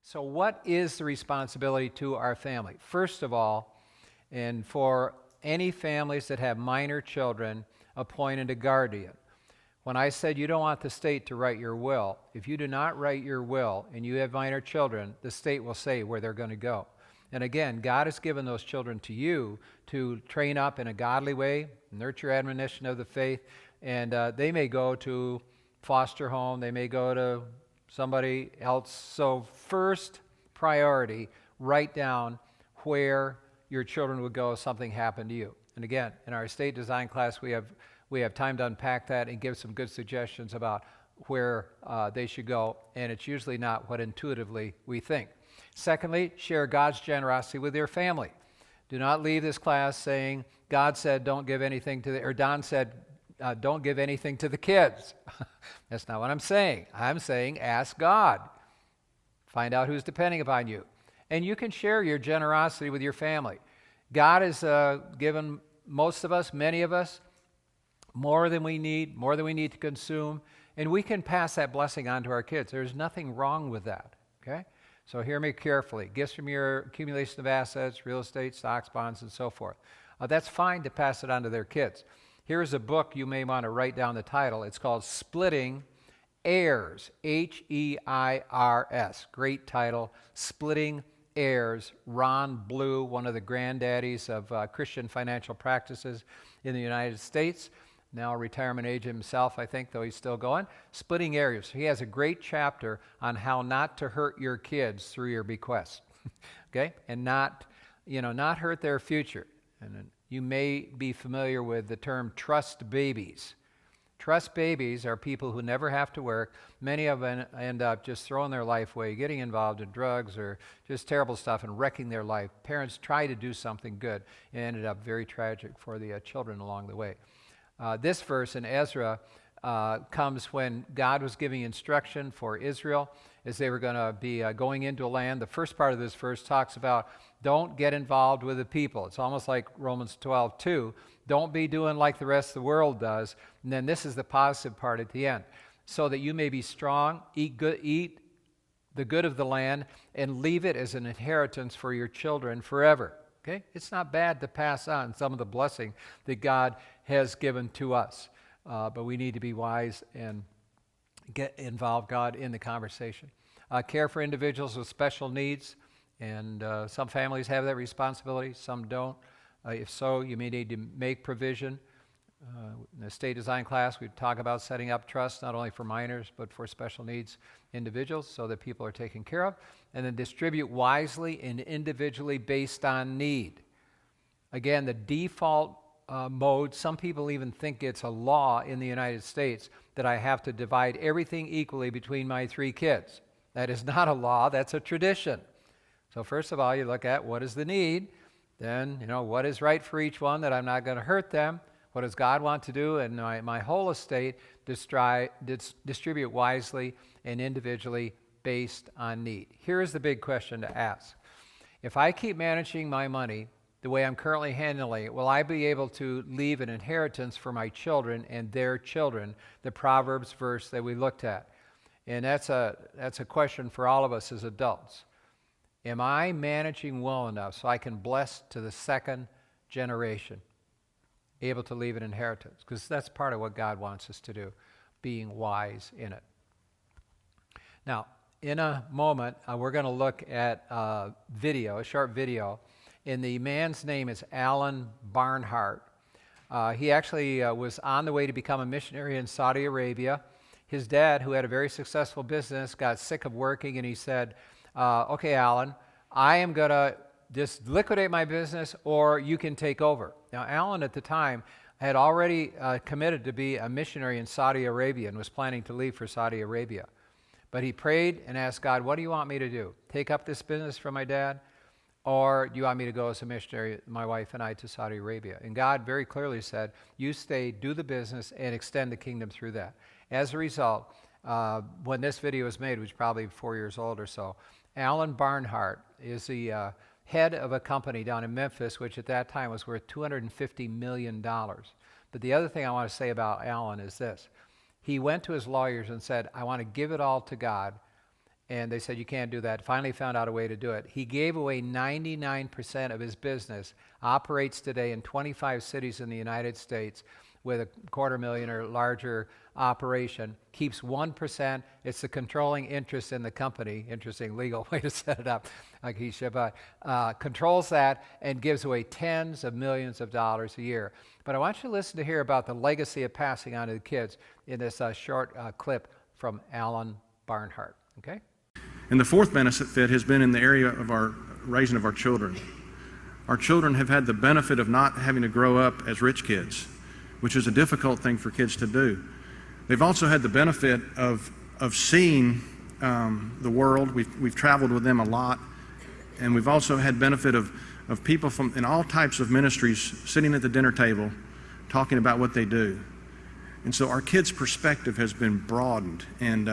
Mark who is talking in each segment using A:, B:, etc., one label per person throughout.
A: So what is the responsibility to our family? First of all, and for any families that have minor children, appointed a guardian. When I said you don't want the state to write your will, if you do not write your will and you have minor children, the state will say where they're going to go. And again, God has given those children to you to train up in a godly way, nurture admonition of the faith, and they may go to foster home, they may go to somebody else. So first priority, write down where your children would go if something happened to you. And again, in our estate design class, we have time to unpack that and give some good suggestions about where they should go, and it's usually not what intuitively we think. Secondly, share God's generosity with your family. Do not leave this class saying, God said don't give anything to the, or Don said don't give anything to the kids. That's not what I'm saying. I'm saying ask God. Find out who's depending upon you. And you can share your generosity with your family. God has given most of us, many of us, more than we need to consume, and we can pass that blessing on to our kids. There's nothing wrong with that, okay? So hear me carefully. Gifts from your accumulation of assets, real estate, stocks, bonds, and so forth. That's fine to pass it on to their kids. Here's a book you may want to write down the title. It's called Splitting Heirs, Heirs. Great title, Splitting Heirs. Ron Blue, one of the granddaddies of Christian financial practices in the United States. Now retirement age himself, I think, though he's still going. Splitting Heirs. He has a great chapter on how not to hurt your kids through your bequests, okay? And not hurt their future. And you may be familiar with the term trust babies. Trust babies are people who never have to work. Many of them end up just throwing their life away, getting involved in drugs or just terrible stuff and wrecking their life. Parents try to do something good and ended up very tragic for the children along the way. This verse in Ezra comes when God was giving instruction for Israel as they were going to be going into a land. The first part of this verse talks about don't get involved with the people. It's almost like Romans 12:2. Don't be doing like the rest of the world does. And then this is the positive part at the end. So that you may be strong, eat the good of the land, and leave it as an inheritance for your children forever. Okay? It's not bad to pass on some of the blessing that God has given to us. But we need to be wise and involve God in the conversation. Care for individuals with special needs. And some families have that responsibility, some don't. If so, you may need to make provision. In the estate design class, we talk about setting up trusts not only for minors, but for special needs individuals so that people are taken care of. And then distribute wisely and individually based on need. Again, the default mode, some people even think it's a law in the United States that I have to divide everything equally between my 3 kids. That is not a law, that's a tradition. So first of all, you look at what is the need, then what is right for each one that I'm not going to hurt them, what does God want to do, and my whole estate distribute wisely and individually based on need. Here is the big question to ask. If I keep managing my money the way I'm currently handling it, will I be able to leave an inheritance for my children and their children, the Proverbs verse that we looked at? And that's a question for all of us as adults. Am I managing well enough so I can bless to the second generation, able to leave an inheritance? Because that's part of what God wants us to do, being wise in it. Now, in a moment, we're going to look at a short video, and the man's name is Alan Barnhart. He actually was on the way to become a missionary in Saudi Arabia. His dad, who had a very successful business, got sick of working, and he said, okay, Alan, I am going to just liquidate my business or you can take over. Now, Alan at the time had already committed to be a missionary in Saudi Arabia and was planning to leave for Saudi Arabia. But he prayed and asked God, what do you want me to do? Take up this business from my dad? Or do you want me to go as a missionary, my wife and I, to Saudi Arabia? And God very clearly said, you stay, do the business, and extend the kingdom through that. As a result, when this video was made, which was probably 4 years old or so, Alan Barnhart is the head of a company down in Memphis, which at that time was worth $250 million. But the other thing I want to say about Alan is this. He went to his lawyers and said, I want to give it all to God, And they said, you can't do that. Finally found out a way to do it. He gave away 99% of his business, operates today in 25 cities in the United States with a $250,000 or larger operation, keeps 1%. It's the controlling interest in the company. Interesting legal way to set it up, like he should, but controls that and gives away tens of millions of dollars a year. But I want you to listen to hear about the legacy of passing on to the kids in this short clip from Alan Barnhart. Okay?
B: And the fourth benefit has been in the area of our raising of our children. Our children have had the benefit of not having to grow up as rich kids, which is a difficult thing for kids to do. They've also had the benefit of seeing the world. We've traveled with them a lot, and we've also had benefit of people from in all types of ministries sitting at the dinner table talking about what they do. And so our kids' perspective has been broadened, and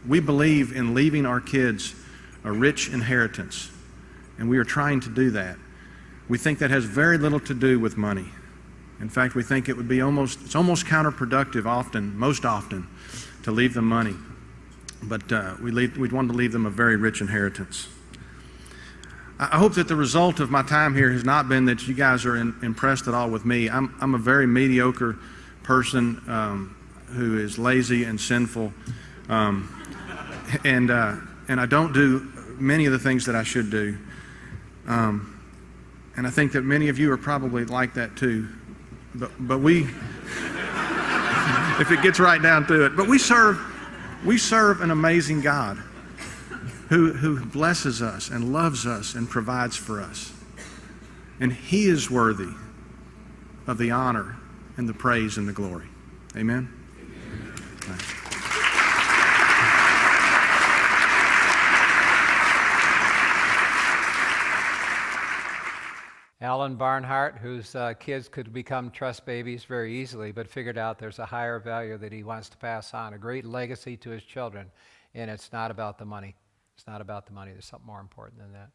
B: we believe in leaving our kids a rich inheritance, and we are trying to do that. We think that has very little to do with money. In fact, we think it would be it's almost counterproductive most often, to leave them money. But we'd want to leave them a very rich inheritance. I hope that the result of my time here has not been that you guys are impressed at all with me. I'm a very mediocre person who is lazy and sinful. And I don't do many of the things that I should do. And I think that many of you are probably like that too. But we, if it gets right down to it, but we serve an amazing God who blesses us and loves us and provides for us. And He is worthy of the honor and the praise and the glory. Amen? Amen.
A: Alan Barnhart, whose kids could become trust babies very easily, but figured out there's a higher value that he wants to pass on, a great legacy to his children, and it's not about the money. It's not about the money. There's something more important than that.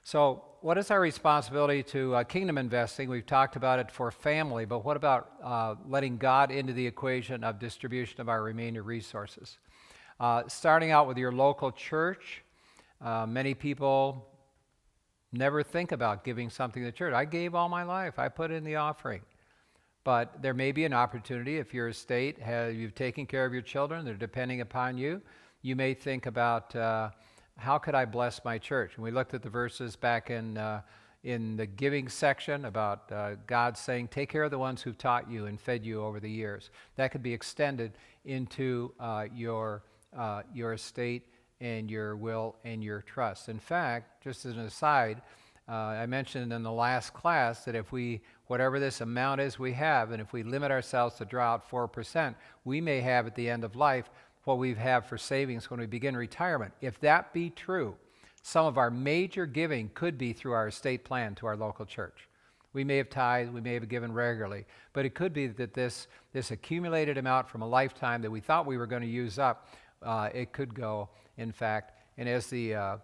A: So what is our responsibility to kingdom investing? We've talked about it for family, but what about letting God into the equation of distribution of our remainder resources? Starting out with your local church, many people never think about giving something to the church. I gave all my life. I put in the offering. But there may be an opportunity if your estate, you've taken care of your children, they're depending upon you, you may think about how could I bless my church? And we looked at the verses back in the giving section about God saying, take care of the ones who've taught you and fed you over the years. That could be extended into your estate and your will and your trust. In fact, just as an aside, I mentioned in the last class that if whatever this amount is we have, and if we limit ourselves to draw out 4%, we may have at the end of life what we have for savings when we begin retirement. If that be true, some of our major giving could be through our estate plan to our local church. We may have tithed, we may have given regularly, but it could be that this accumulated amount from a lifetime that we thought we were going to use up, it could go, in fact, and as the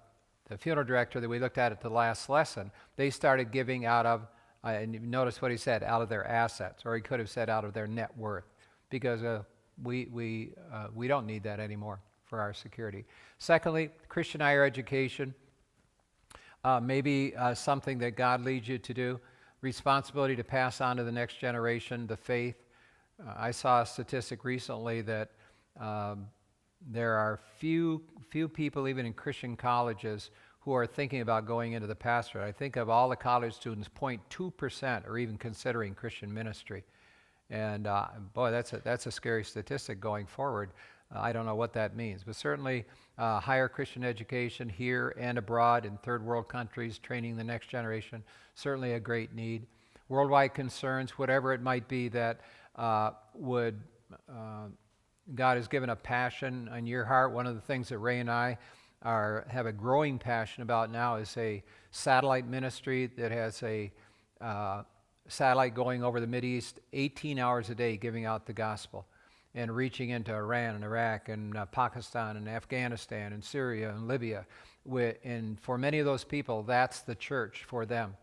A: funeral director that we looked at the last lesson, they started giving out of, and notice what he said, out of their assets, or he could have said out of their net worth, because we don't need that anymore for our security. Secondly, Christian higher education, maybe something that God leads you to do, responsibility to pass on to the next generation the faith. I saw a statistic recently that there are few people, even in Christian colleges, who are thinking about going into the pastorate. I think of all the college students, 0.2% are even considering Christian ministry. And boy, that's a scary statistic going forward. I don't know what that means, but certainly higher Christian education here and abroad in third world countries, training the next generation, certainly a great need. Worldwide concerns, whatever it might be that God has given a passion on your heart. One of the things that Ray and I have a growing passion about now is a satellite ministry that has a satellite going over the Mideast 18 hours a day giving out the gospel and reaching into Iran and Iraq and Pakistan and Afghanistan and Syria and Libya. And for many of those people, that's the church for them.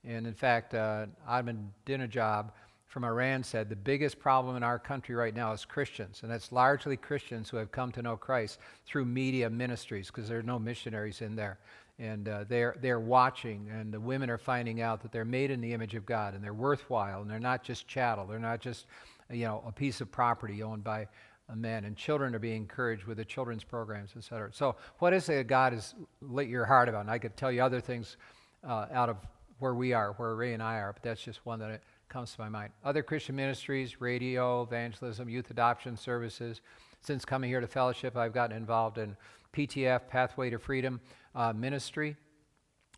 A: And in fact, Ahmadinejad from Iran said the biggest problem in our country right now is Christians, and it's largely Christians who have come to know Christ through media ministries, because there are no missionaries in there. And they're watching, and the women are finding out that they're made in the image of God, and they're worthwhile, and they're not just chattel. They're not just a piece of property owned by a man. And children are being encouraged with the children's programs, et cetera. So what is it that God has lit your heart about? And I could tell you other things out of where we are, where Ray and I are, but that's just one that comes to my mind. Other Christian ministries, radio, evangelism, youth adoption services. Since coming here to fellowship, I've gotten involved in PTF, Pathway to Freedom ministry,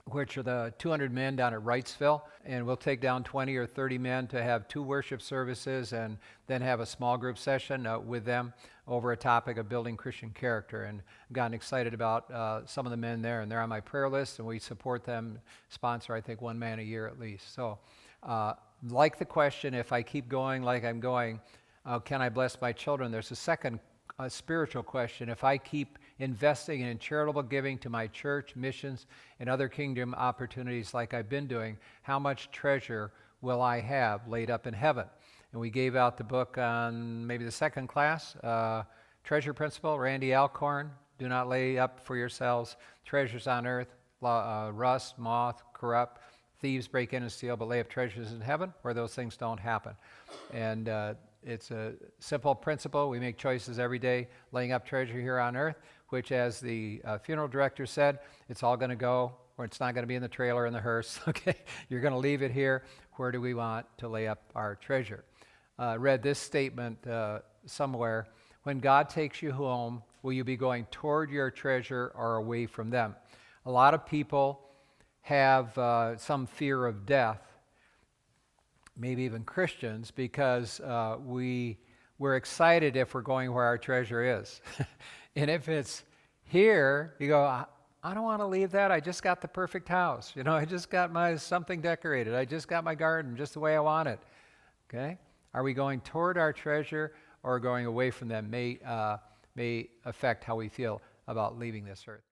A: which are the 200 men down at Wrightsville, and we'll take down 20 or 30 men to have 2 worship services and then have a small group session with them over a topic of building Christian character. And I've gotten excited about some of the men there, and they're on my prayer list, and we support them, sponsor, I think, 1 man a year at least. So like the question, if I keep going like I'm going, can I bless my children? There's a second spiritual question. If I keep investing in charitable giving to my church, missions, and other kingdom opportunities like I've been doing, how much treasure will I have laid up in heaven? And we gave out the book on maybe the second class, Treasure Principle, Randy Alcorn. Do not lay up for yourselves treasures on earth, rust, moth, corrupt, thieves break in and steal, but lay up treasures in heaven where those things don't happen. And it's a simple principle. We make choices every day, laying up treasure here on earth, which, as the funeral director said, it's all going to go, or it's not going to be in the trailer in the hearse. Okay, you're going to leave it here. Where do we want to lay up our treasure? Read this statement somewhere. When God takes you home, will you be going toward your treasure or away from them? A lot of people have some fear of death, maybe even Christians, because we're excited if we're going where our treasure is. And if it's here, you go, I don't want to leave that. I just got the perfect house. I just got my something decorated. I just got my garden just the way I want it. Okay? Are we going toward our treasure or going away from them? May affect how we feel about leaving this earth.